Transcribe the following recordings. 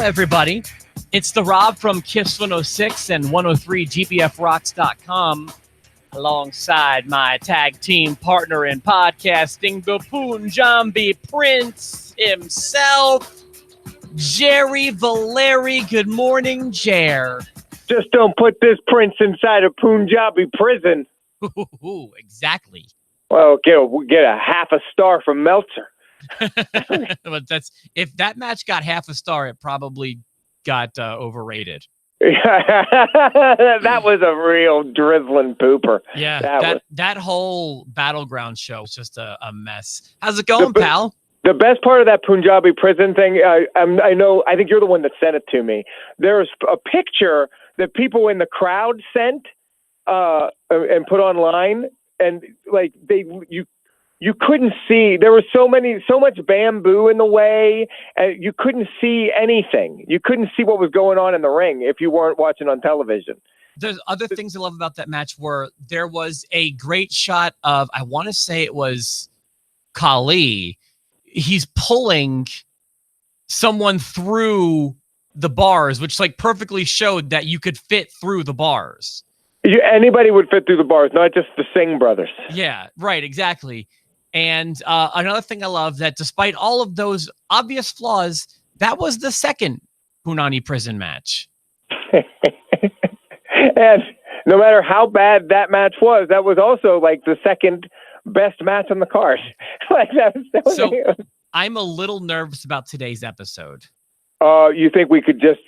everybody. It's the Rob from Kiss 106 and 103GBFRocks.com alongside my tag team partner in podcasting, the Punjabi Prince himself, Jerry Valeri. Good morning, Jer. Just don't put this prince inside a Punjabi prison. Ooh, exactly. Well, we'll get a half a star from Meltzer. But if that match got half a star, it probably got overrated. That was a real drizzling pooper. Yeah, that whole Battleground show was just a mess. How's it going, pal? The best part of that Punjabi prison thing, I think you're the one that sent it to me. There's a picture that people in the crowd sent and put online, and like you couldn't see. There was so much bamboo in the way, and you couldn't see anything. You couldn't see what was going on in the ring if you weren't watching on television. There's other things I love about that match where there was a great shot of, I want to say it was Khali. He's pulling someone through the bars, which like perfectly showed that you could fit through the bars. Anybody would fit through the bars, not just the Singh brothers. Yeah, right, exactly. And another thing I love, that despite all of those obvious flaws, that was the second Punani prison match. And no matter how bad that match was, that was also like the second best match on the card. Like so I'm a little nervous about today's episode. You think we could just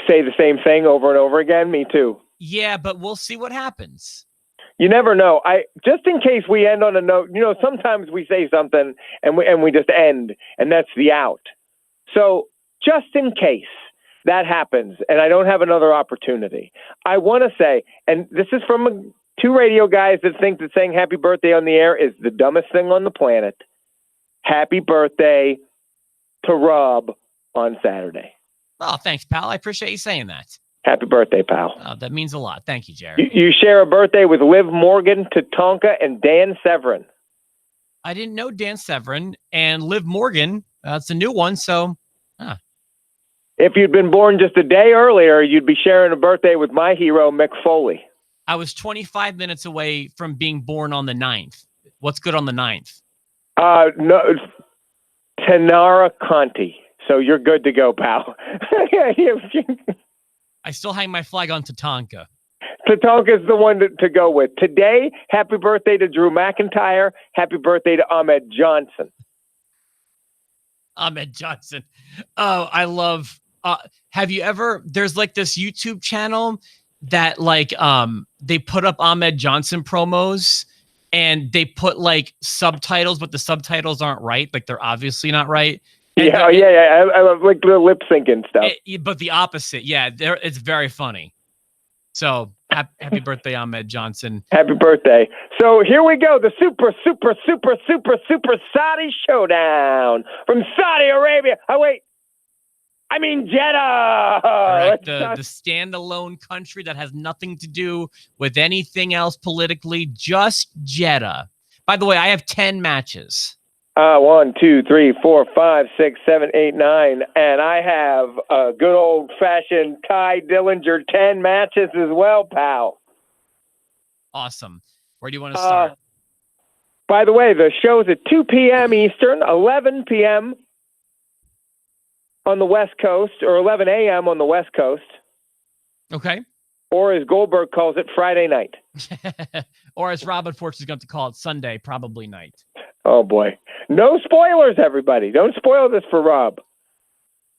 say the same thing over and over again? Me too. Yeah, but we'll see what happens. You never know. Just in case we end on a note, sometimes we say something and we just end, and that's the out. So just in case that happens and I don't have another opportunity, I want to say, and this is from two radio guys that think that saying happy birthday on the air is the dumbest thing on the planet. Happy birthday to Rob on Saturday. Oh, thanks, pal. I appreciate you saying that. Happy birthday, pal. Oh, that means a lot. Thank you, Jerry. You share a birthday with Liv Morgan, Tatanka, and Dan Severin. I didn't know Dan Severin and Liv Morgan. It's a new one, so... If you'd been born just a day earlier, you'd be sharing a birthday with my hero, Mick Foley. I was 25 minutes away from being born on the 9th. What's good on the 9th? No, Tanara Conti. So you're good to go, pal. I still hang my flag on Tatanka. Tatanka's the one to go with. Today, happy birthday to Drew McIntyre. Happy birthday to Ahmed Johnson. Ahmed Johnson. Oh, I love... have you ever... There's like this YouTube channel that like they put up Ahmed Johnson promos, and they put like subtitles, but the subtitles aren't right. Like they're obviously not right. And yeah. I love like the lip syncing stuff. But the opposite. Yeah, it's very funny. So happy birthday, Ahmed Johnson. Happy birthday. So here we go. The super Saudi Showdown from Saudi Arabia. I mean Jeddah. Correct. The standalone country that has nothing to do with anything else politically, just Jeddah. By the way, I have 10 matches. 1, 2, 3, 4, 5, 6, 7, 8, 9. And I have a good old-fashioned Ty Dillinger 10 matches as well, pal. Awesome. Where do you want to start? By the way, the show's at 2 p.m. Eastern, 11 p.m. on the West Coast, or 11 a.m. on the West Coast. Okay. Or as Goldberg calls it, Friday night. Or as Rob, unfortunately, is going to call it Sunday, probably night. Oh, boy. No spoilers, everybody. Don't spoil this for Rob.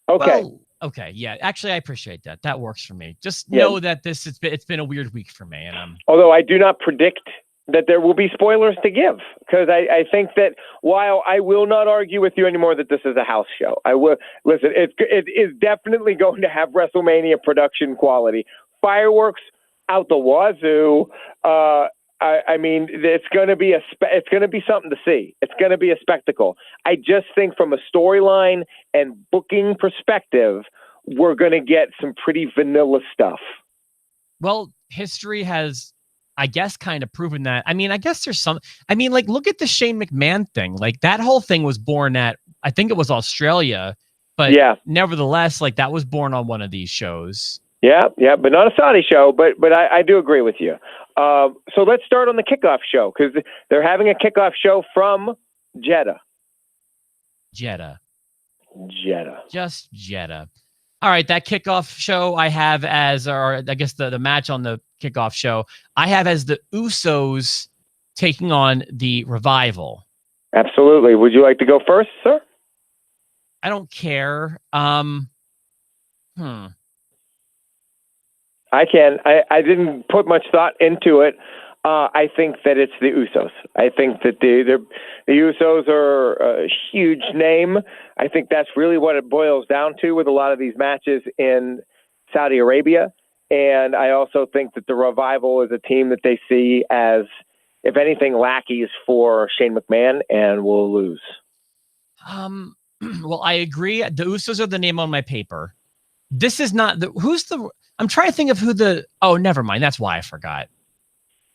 Okay. Well, okay, yeah. Actually, I appreciate that. That works for me. Just know that it's been a weird week for me. And although I do not predict that there will be spoilers to give, because I think that while I will not argue with you anymore that this is a house show, I will listen. It is definitely going to have WrestleMania production quality, fireworks out the wazoo. I mean, it's going to be something to see. It's going to be a spectacle. I just think from a storyline and booking perspective, we're going to get some pretty vanilla stuff. Well, history has, I guess, kind of proven that. I mean, I guess there's some, I mean, like, look at the Shane McMahon thing. Like, that whole thing was born at, I think it was Australia, But yeah, nevertheless, like that was born on one of these shows. yeah, but not a Saudi show. But I do agree with you. So let's start on the kickoff show because they're having a kickoff show from Jeddah. Jeddah. Just Jeddah. All right, that kickoff show I have as, or I guess the match on the kickoff show, I have as the Usos taking on the Revival. Absolutely. Would you like to go first, sir? I don't care. I can. I didn't put much thought into it. I think that it's the Usos. I think that the Usos are a huge name. I think that's really what it boils down to with a lot of these matches in Saudi Arabia. And I also think that the Revival is a team that they see as, if anything, lackeys for Shane McMahon and will lose. Well, I agree. The Usos are the name on my paper. This is not I'm trying to think of who oh, never mind. That's why I forgot.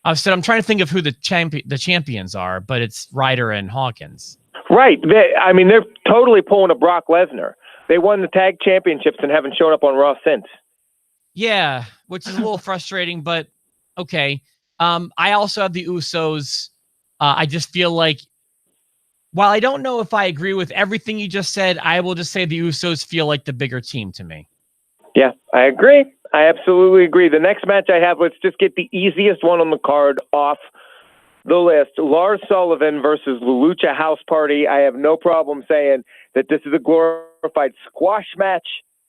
I'm trying to think of who the champions are, but it's Ryder and Hawkins. Right. They're totally pulling a Brock Lesnar. They won the tag championships and haven't shown up on Raw since. Yeah, which is a little frustrating, but okay. I also have the Usos. I just feel like, while I don't know if I agree with everything you just said, I will just say the Usos feel like the bigger team to me. Yeah, I agree. I absolutely agree. The next match I have, let's just get the easiest one on the card off the list. Lars Sullivan versus the Lucha House Party. I have no problem saying that this is a glorified squash match,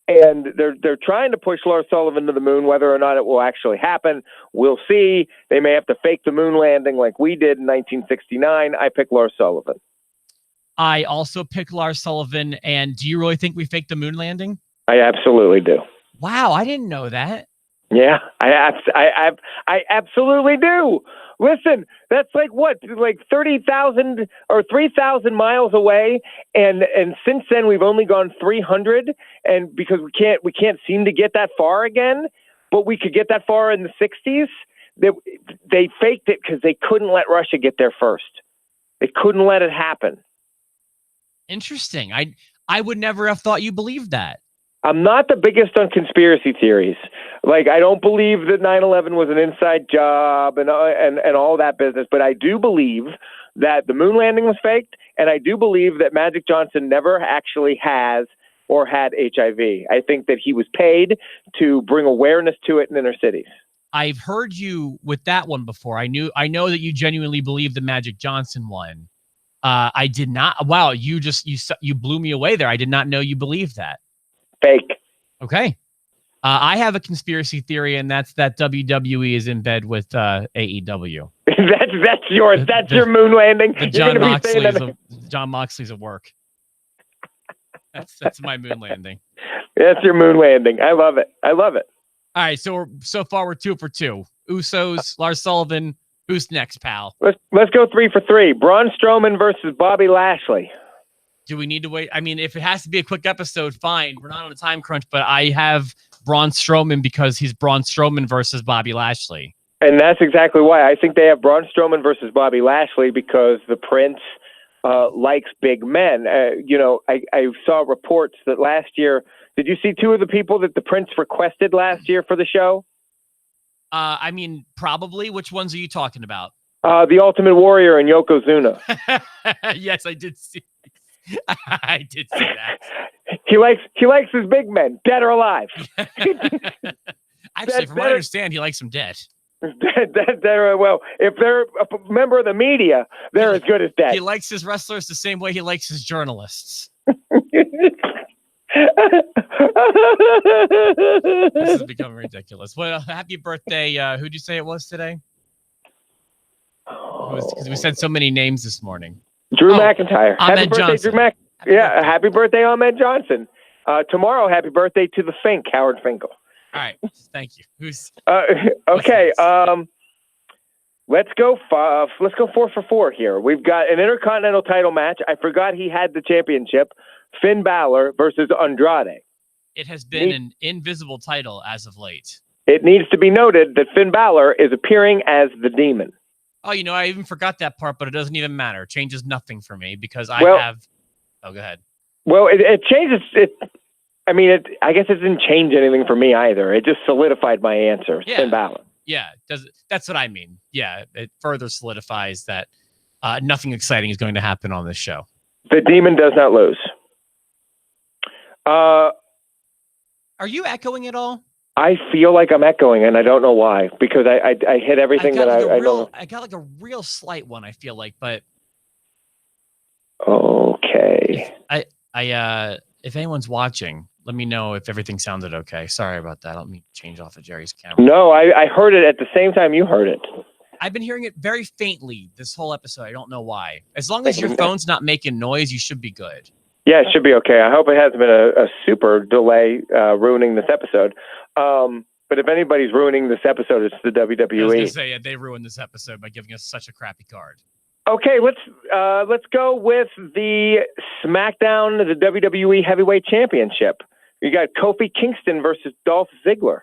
and they're trying to push Lars Sullivan to the moon. Whether or not it will actually happen, we'll see. They may have to fake the moon landing like we did in 1969. I pick Lars Sullivan. I also pick Lars Sullivan. And do you really think we faked the moon landing? I absolutely do. Wow, I didn't know that. Yeah, I absolutely do. Listen, that's like 30,000 or 3,000 miles away, and since then we've only gone 300, and because we can't seem to get that far again, but we could get that far in the 60s. They faked it because they couldn't let Russia get there first. They couldn't let it happen. Interesting. I would never have thought you believed that. I'm not the biggest on conspiracy theories. Like, I don't believe that 9/11 was an inside job and all that business, but I do believe that the moon landing was faked, and I do believe that Magic Johnson never actually has or had HIV. I think that he was paid to bring awareness to it in inner cities. I've heard you with that one before. I know that you genuinely believe the Magic Johnson one. I did not. Wow, you blew me away there. I did not know you believed that. Fake. Okay. I have a conspiracy theory, and that's that WWE is in bed with AEW. that's yours. That's your moon landing. John Moxley's at work. That's my moon landing. That's your moon landing. I love it. All right, so far we're 2 for 2. Usos, Lars Sullivan. Who's next, pal? Let's go 3 for 3. Braun Strowman versus Bobby Lashley. Do we need to wait? I mean, if it has to be a quick episode, fine. We're not on a time crunch, but I have Braun Strowman because he's Braun Strowman versus Bobby Lashley. And that's exactly why. I think they have Braun Strowman versus Bobby Lashley because the Prince likes big men. I saw reports that last year, did you see 2 of the people that the Prince requested last year for the show? Probably. Which ones are you talking about? The Ultimate Warrior and Yokozuna. Yes, I did see. I did see that. He likes his big men, dead or alive. Actually, from what I understand, he likes them dead. Well, if they're a member of the media, they're as good as dead. He likes his wrestlers the same way he likes his journalists. This is becoming ridiculous. Well, happy birthday. Who'd you say it was today? Because we said so many names this morning. Drew McIntyre. Happy birthday, Drew happy birthday, Ahmed Johnson. Tomorrow, happy birthday to the Fink, Howard Finkel. All right, thank you. Who's okay? Let's go 4 for 4 here. We've got an Intercontinental title match. I forgot he had the championship. Finn Balor versus Andrade. It has been an invisible title as of late. It needs to be noted that Finn Balor is appearing as the Demon. Oh, I even forgot that part, but it doesn't even matter. It changes nothing for me because Oh, go ahead. Well, it changes it. I mean, I guess it didn't change anything for me either. It just solidified my answer. Yeah. Finn Balor. Yeah, that's what I mean. Yeah, it further solidifies that nothing exciting is going to happen on this show. The demon does not lose. Are you echoing at all? I feel like I'm echoing, and I don't know why, because I hit everything that I don't. I got like a real slight one, I feel like, but okay. If anyone's watching, let me know if everything sounded okay. Sorry about that. Let me change off of Jerry's camera. No, I heard it at the same time you heard it. I've been hearing it very faintly this whole episode. I don't know why. As long as your phone's not making noise, you should be good. Yeah, it should be okay. I hope it hasn't been a super delay ruining this episode. But if anybody's ruining this episode, it's the WWE. I was gonna say, they ruined this episode by giving us such a crappy card. Okay, let's go with the SmackDown, the WWE Heavyweight Championship. You got Kofi Kingston versus Dolph Ziggler.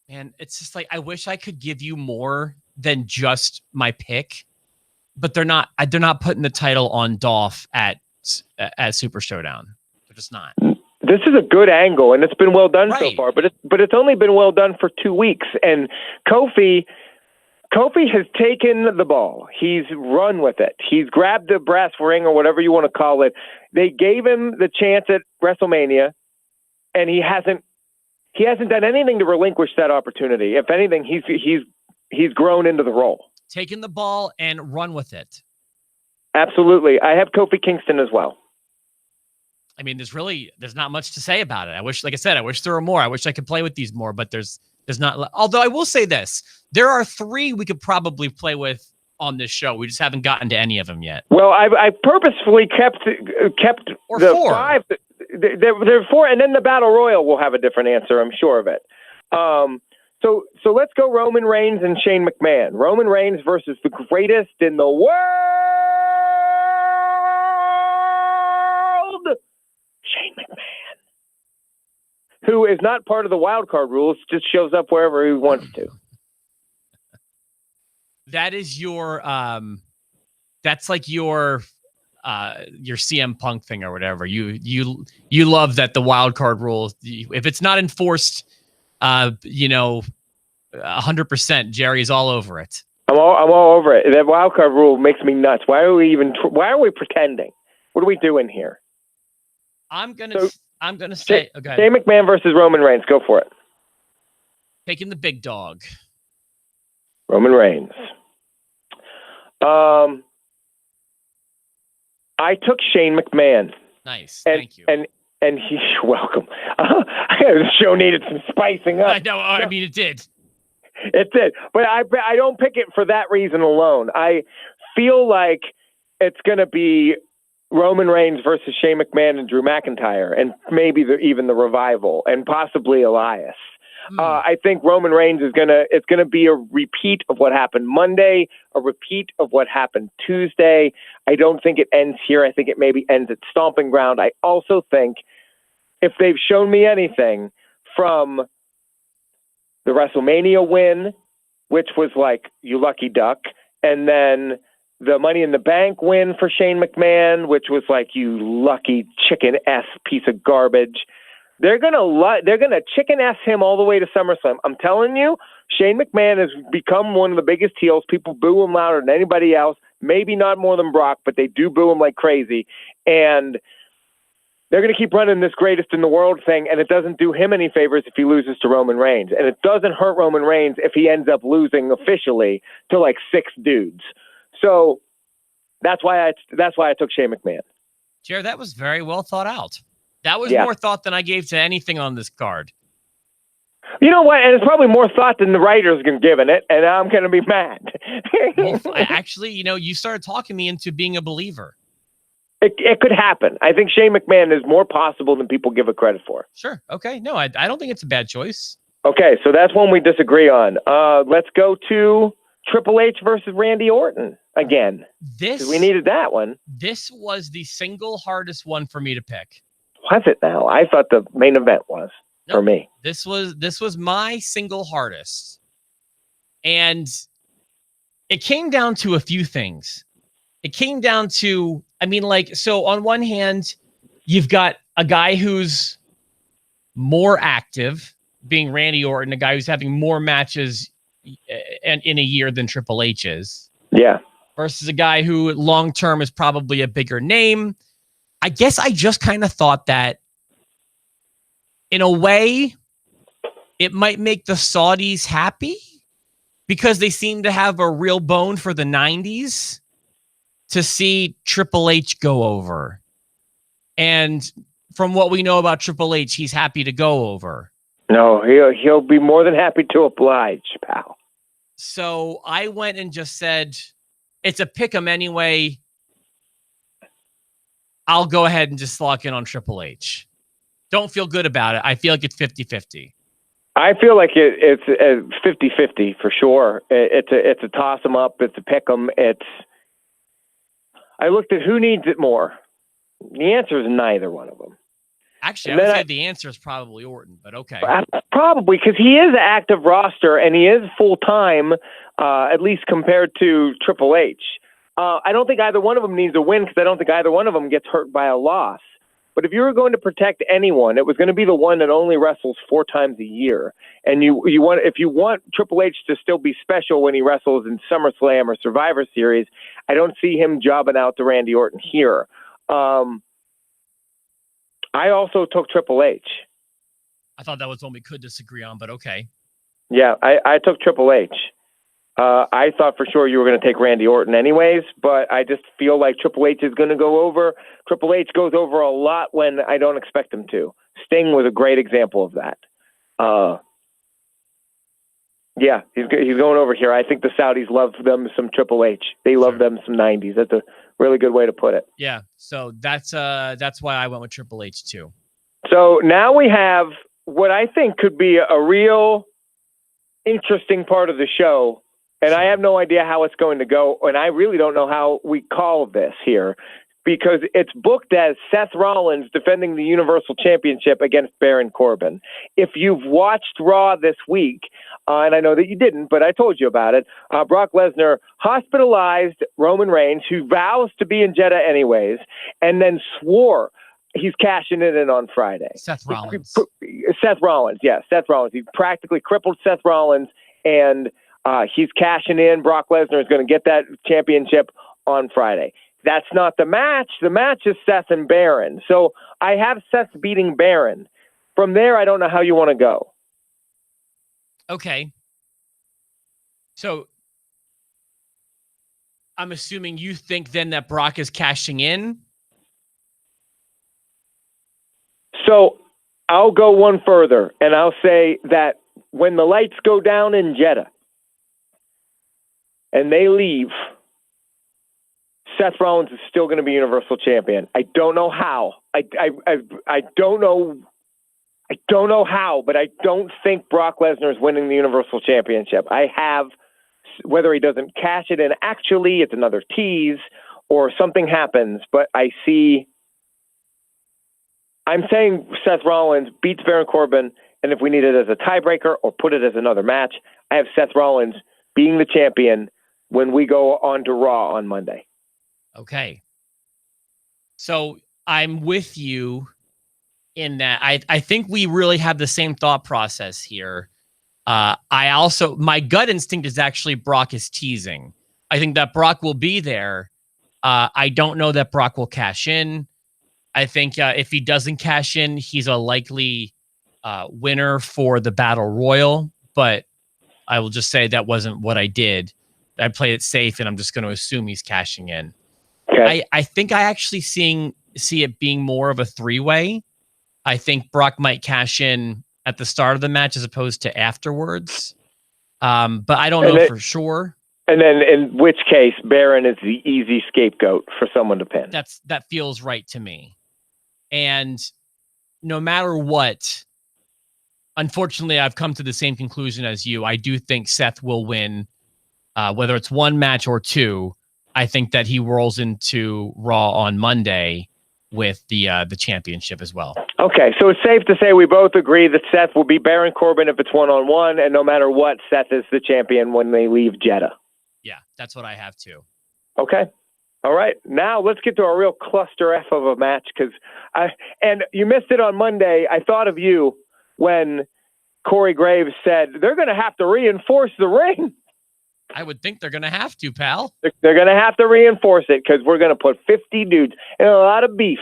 Man, it's just like I wish I could give you more than just my pick, but they're not putting the title on Dolph at Super Showdown. They're just not. This is a good angle, and it's been well done so far. But it's only been well done for 2 weeks, and Kofi has taken the ball. He's run with it. He's grabbed the brass ring or whatever you want to call it. They gave him the chance at WrestleMania, and he hasn't done anything to relinquish that opportunity. If anything, he's grown into the role. Taken the ball and run with it. Absolutely. I have Kofi Kingston as well. I mean, there's not much to say about it. I wish, like I said, there were more. I wish I could play with these more, but there's not. Although I will say this, there are 3 we could probably play with on this show. We just haven't gotten to any of them yet. Well, I purposefully kept or the 4. 5. There are 4, and then the Battle Royal will have a different answer, I'm sure of it. So let's go Roman Reigns and Shane McMahon. Roman Reigns versus the greatest in the world, Shane McMahon, who is not part of the wild card rules, just shows up wherever he wants to. That is your that's like your CM Punk thing or whatever. You love that the wild card rule, if it's not enforced 100%, Jerry's all over it. I'm all over it. That wild card rule makes me nuts. Why are we pretending? What are we doing here? I'm gonna say okay. Shane McMahon versus Roman Reigns. Go for it. Taking the big dog. Roman Reigns. I took Shane McMahon. Nice. Thank you. And he's welcome. The show needed some spicing up. I know. I mean, it did. It did. But I don't pick it for that reason alone. I feel like it's going to be Roman Reigns versus Shane McMahon and Drew McIntyre, and maybe even the Revival, and possibly Elias. I think Roman Reigns it's gonna be a repeat of what happened Monday, a repeat of what happened Tuesday. I don't think it ends here. I think it maybe ends at Stomping Ground. I also think if they've shown me anything from the WrestleMania win, which was like, you lucky duck, and then the Money in the Bank win for Shane McMahon, which was like, you lucky chicken ass piece of garbage. They're gonna chicken ass him all the way to SummerSlam. I'm telling you, Shane McMahon has become one of the biggest heels. People boo him louder than anybody else. Maybe not more than Brock, but they do boo him like crazy. And they're going to keep running this greatest in the world thing, and it doesn't do him any favors if he loses to Roman Reigns. And it doesn't hurt Roman Reigns if he ends up losing officially to like 6 dudes. So that's why I took Shane McMahon. Jared, that was very well thought out. That was more thought than I gave to anything on this card. You know what? And it's probably more thought than the writers can give it, and I'm going to be mad. Well, actually, you started talking me into being a believer. It could happen. I think Shane McMahon is more possible than people give it credit for. Sure. Okay. No, I don't think it's a bad choice. Okay, so that's one we disagree on. Let's go to Triple H versus Randy Orton again. We needed that one. This was the single hardest one for me to pick. Was it now? I thought the main event was for me. This was my single hardest. And it came down to a few things. It came down to, so on one hand, You've got a guy who's more active, being Randy Orton, a guy who's having more matches in a year than Triple H is. Yeah. Versus a guy who long-term is probably a bigger name. I guess I just kind of thought that in a way, it might make the Saudis happy because they seem to have a real bone for the 90s to see Triple H go over. And from what we know about Triple H, he's happy to go over. No, he'll be more than happy to oblige, pal. So I went and just said, it's a pick 'em anyway. I'll go ahead and just lock in on Triple H. Don't feel good about it. I feel like it's 50-50. I feel like it's 50-50 for sure. It's a toss 'em up. It's a pick 'em. I looked at who needs it more. The answer is neither one of them. Actually, I would say the answer is probably Orton, but okay. Probably, because he is an active roster and he is full-time, at least compared to Triple H. I don't think either one of them needs a win because I don't think either one of them gets hurt by a loss. But if you were going to protect anyone, it was going to be the one that only wrestles 4 times a year. And if you want Triple H to still be special when he wrestles in SummerSlam or Survivor Series, I don't see him jobbing out to Randy Orton here. I also took Triple H. I thought that was one we could disagree on, but okay. Yeah, I took Triple H. I thought for sure you were going to take Randy Orton anyways, but I just feel like Triple H is going to go over. Triple H goes over a lot when I don't expect him to. Sting was a great example of that. Yeah, he's going over here. I think the Saudis love them some Triple H. They love them some 90s. That's a really good way to put it. Yeah, so that's why I went with Triple H too. So now we have what I think could be a real interesting part of the show. And I have no idea how it's going to go. And I really don't know how we call this here because it's booked as Seth Rollins defending the Universal Championship against Baron Corbin. If you've watched Raw this week, and I know that you didn't, but I told you about it, Brock Lesnar hospitalized Roman Reigns, who vows to be in Jeddah anyways, and then swore he's cashing it in on Friday. Seth Rollins. Seth Rollins, yes, Seth Rollins. He practically crippled Seth Rollins, and he's cashing in. Brock Lesnar is going to get that championship on Friday. That's not the match. The match is Seth and Baron. So I have Seth beating Baron. From there, I don't know how you want to go. Okay. So I'm assuming you think then that Brock is cashing in? So I'll go one further, and I'll say that when the lights go down in Jeddah and they leave, Seth Rollins is still going to be Universal Champion. I don't know how. I don't know. I don't know how, but I don't think Brock Lesnar is winning the Universal Championship. I have, whether he doesn't cash it in, actually, it's another tease, or something happens, but I'm saying Seth Rollins beats Baron Corbin, and if we need it as a tiebreaker or put it as another match, I have Seth Rollins being the champion when we go on to Raw on Monday. Okay. So I'm with you in that. I think we really have the same thought process here. My gut instinct is actually Brock is teasing. I think that Brock will be there. I don't know that Brock will cash in. I think if he doesn't cash in, he's a likely winner for the Battle Royal. But I will just say that wasn't what I did. I played it safe, and I'm just going to assume he's cashing in. Okay. I think I actually see it being more of a 3-way. I think Brock might cash in at the start of the match as opposed to afterwards. But I don't know for sure. And then in which case, Baron is the easy scapegoat for someone to pin. That feels right to me. And no matter what, unfortunately, I've come to the same conclusion as you. I do think Seth will win, whether it's one match or two. I think that he rolls into Raw on Monday with the championship as well. Okay, so it's safe to say we both agree that Seth will beat Baron Corbin if it's one-on-one, and no matter what, Seth is the champion when they leave Jeddah. Yeah, that's what I have too. Okay. All right, now let's get to a real cluster F of a match and you missed it on Monday. I thought of you when Corey Graves said they're going to have to reinforce the ring. I would think they're going to have to, pal. They're going to have to reinforce it because we're going to put 50 dudes and a lot of beef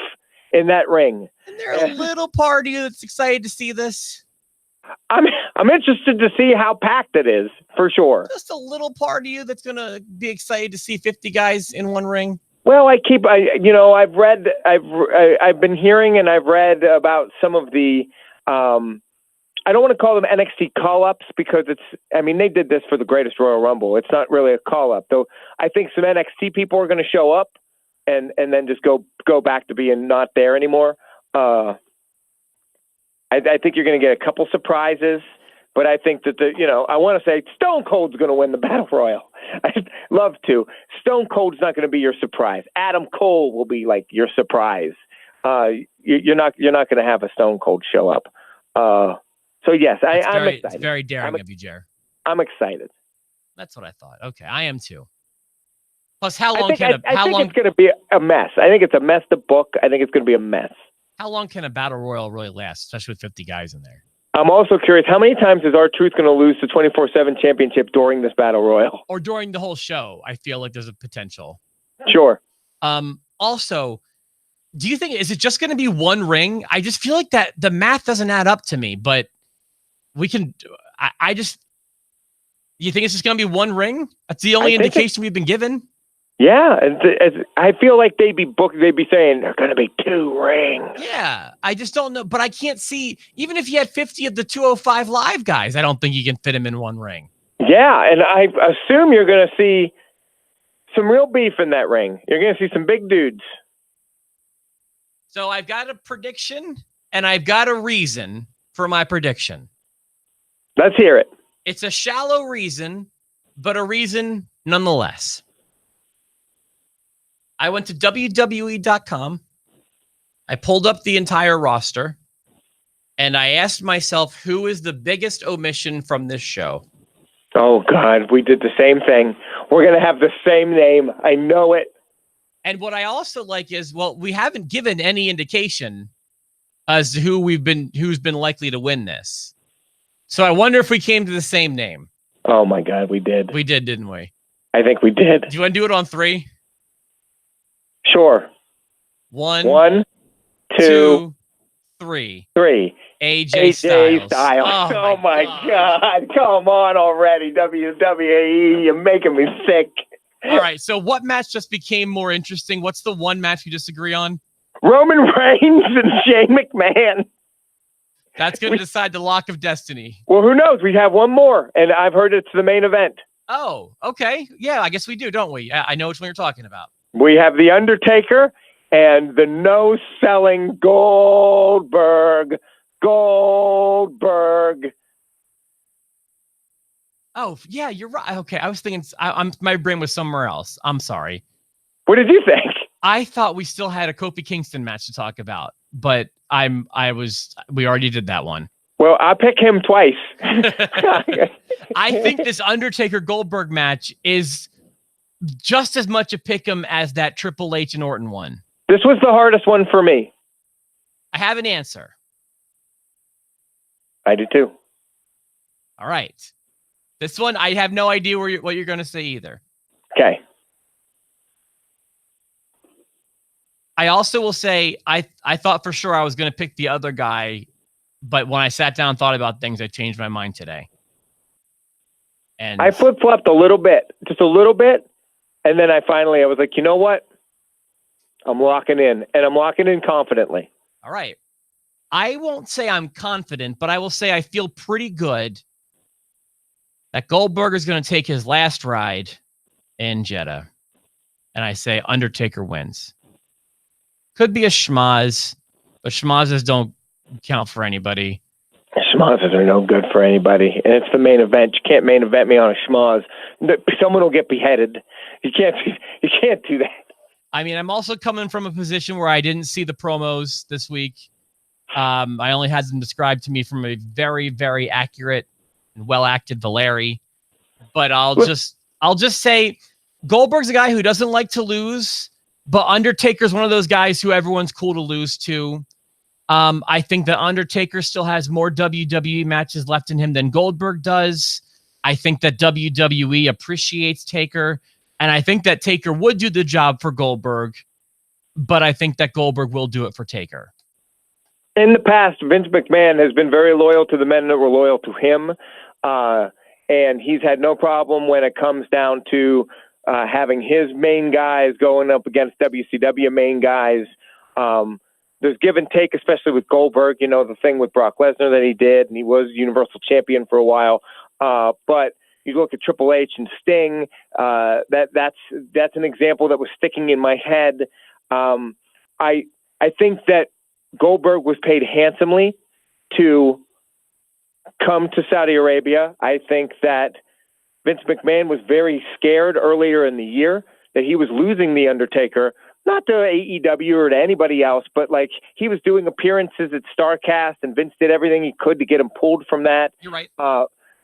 in that ring. And there's a little part of you that's excited to see this. I'm interested to see how packed it is, for sure. Just a little part of you that's going to be excited to see 50 guys in one ring. Well, I've been hearing and I've read about some of the, I don't want to call them NXT call-ups because they did this for the Greatest Royal Rumble. It's not really a call-up, though. I think some NXT people are going to show up and then just go back to being not there anymore. I think you're going to get a couple surprises, but I think that I want to say Stone Cold's going to win the Battle Royal. I'd love to. Stone Cold's not going to be your surprise. Adam Cole will be like your surprise. You're not going to have a Stone Cold show up. So yes, I'm excited. It's very daring of you, Jer. I'm excited. That's what I thought. Okay, I am too. Plus, how long I think it's going to be a mess. I think it's a mess to book. I think it's going to be a mess. How long can a battle royal really last, especially with 50 guys in there? I'm also curious, how many times is R-Truth going to lose the 24/7 championship during this battle royal? Or during the whole show? I feel like there's a potential. Sure. Also, do you think, is it just going to be one ring? I just feel like that the math doesn't add up to me, but we can, you think it's just going to be one ring? That's the only indication we've been given. Yeah, I feel like they'd be saying they're going to be 2 rings. Yeah, I just don't know, but I can't see, even if you had 50 of the 205 Live guys, I don't think you can fit them in one ring. Yeah, and I assume you're going to see some real beef in that ring. You're going to see some big dudes. So I've got a prediction, and I've got a reason for my prediction. Let's hear it. It's a shallow reason, but a reason nonetheless. I went to WWE.com. I pulled up the entire roster, and I asked myself, who is the biggest omission from this show? Oh, God, we did the same thing. We're going to have the same name. I know it. And what I also like is, well, we haven't given any indication as to who's been likely to win this. So I wonder if we came to the same name. Oh, my God, we did. We did, didn't we? I think we did. Do you want to do it on 3? Sure. 1, 2, 3. AJ Styles. Oh my God. Come on already, WWE. You're making me sick. All right. So what match just became more interesting? What's the one match you disagree on? Roman Reigns and Shane McMahon. That's going to decide the lock of destiny. Well, who knows? We have one more, and I've heard it's the main event. Oh, okay. Yeah, I guess we do, don't we? I know which one you're talking about. We have The Undertaker and the no-selling Goldberg. Oh, yeah, you're right. Okay, I was thinking, my brain was somewhere else. I'm sorry. What did you think? I thought we still had a Kofi Kingston match to talk about, but we already did that one. Well, I pick him twice. I think this Undertaker Goldberg match is just as much a pick 'em as that Triple H and Orton one. This was the hardest one for me. I have an answer. I do too. All right. This one, I have no idea what you're going to say either. Okay. I also will say, I thought for sure I was going to pick the other guy, but when I sat down and thought about things, I changed my mind today. And I flip-flopped a little bit, just a little bit. And then I was like, you know what? I'm locking in, and I'm locking in confidently. All right. I won't say I'm confident, but I will say I feel pretty good that Goldberg is going to take his last ride in Jeddah. And I say Undertaker wins. Could be a schmaz, but schmazes don't count for anybody. Schmazes are no good for anybody. And it's the main event. You can't main event me on a schmaz. Someone will get beheaded. You can't do that. I mean, I'm also coming from a position where I didn't see the promos this week. I only had them described to me from a very, very accurate and well-acted Valeri. But I'll just say Goldberg's a guy who doesn't like to lose, But Undertaker's one of those guys who everyone's cool to lose to. I think that Undertaker still has more WWE matches left in him than Goldberg does. I think that WWE appreciates Taker, and I think that Taker would do the job for Goldberg, but I think that Goldberg will do it for Taker. In the past, Vince McMahon has been very loyal to the men that were loyal to him, and he's had no problem when it comes down to having his main guys going up against WCW main guys. There's give and take, especially with Goldberg, the thing with Brock Lesnar that he did, and he was Universal Champion for a while. But you look at Triple H and Sting, that's an example that was sticking in my head. I think that Goldberg was paid handsomely to come to Saudi Arabia. I think that Vince McMahon was very scared earlier in the year that he was losing The Undertaker, not to AEW or to anybody else, but like he was doing appearances at StarCast, and Vince did everything he could to get him pulled from that. You're right.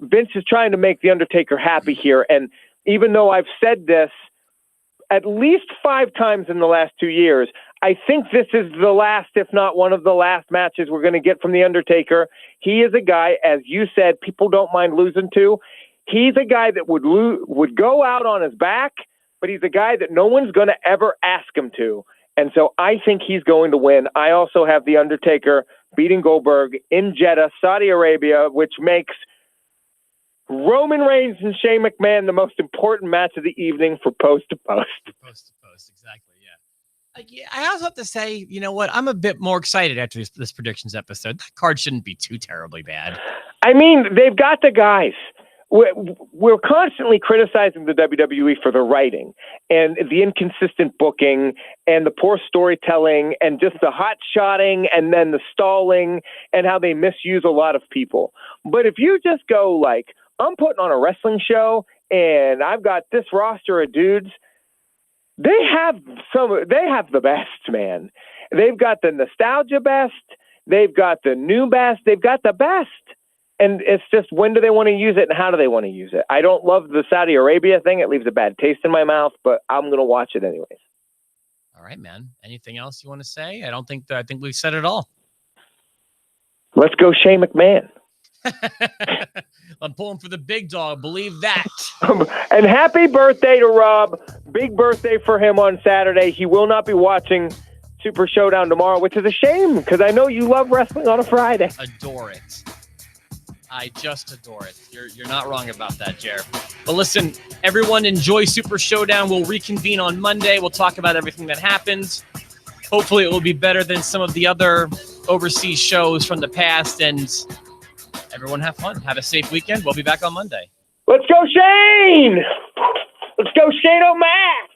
Vince is trying to make The Undertaker happy here. And even though I've said this at least 5 times in the last 2 years, I think this is the last, if not one of the last matches we're going to get from The Undertaker. He is a guy, as you said, people don't mind losing to. He's a guy that would go out on his back, but he's a guy that no one's going to ever ask him to. And so I think he's going to win. I also have The Undertaker beating Goldberg in Jeddah, Saudi Arabia, which makes Roman Reigns and Shane McMahon the most important match of the evening for post to post. Post to post, exactly, yeah. I also have to say, you know what? I'm a bit more excited after this predictions episode. That card shouldn't be too terribly bad. I mean, they've got the guys. We're constantly criticizing the WWE for the writing and the inconsistent booking and the poor storytelling and just the hot shotting and then the stalling and how they misuse a lot of people. But if you just go like, I'm putting on a wrestling show and I've got this roster of dudes, they have the best, man. They've got the nostalgia best. They've got the new best. They've got the best. And it's just, when do they want to use it and how do they want to use it? I don't love the Saudi Arabia thing. It leaves a bad taste in my mouth, but I'm going to watch it anyways. All right, man. Anything else you want to say? I think we've said it all. Let's go Shane McMahon. I'm pulling for the big dog. Believe that. And happy birthday to Rob. Big birthday for him on Saturday. He will not be watching Super Showdown tomorrow, which is a shame because I know you love wrestling on a Friday. Adore it. I just adore it. You're not wrong about that, Jer. But listen, everyone, enjoy Super Showdown. We'll reconvene on Monday. We'll talk about everything that happens. Hopefully it will be better than some of the other overseas shows from the past. And everyone have fun. Have a safe weekend. We'll be back on Monday. Let's go, Shane! Let's go, Shane O'Mac!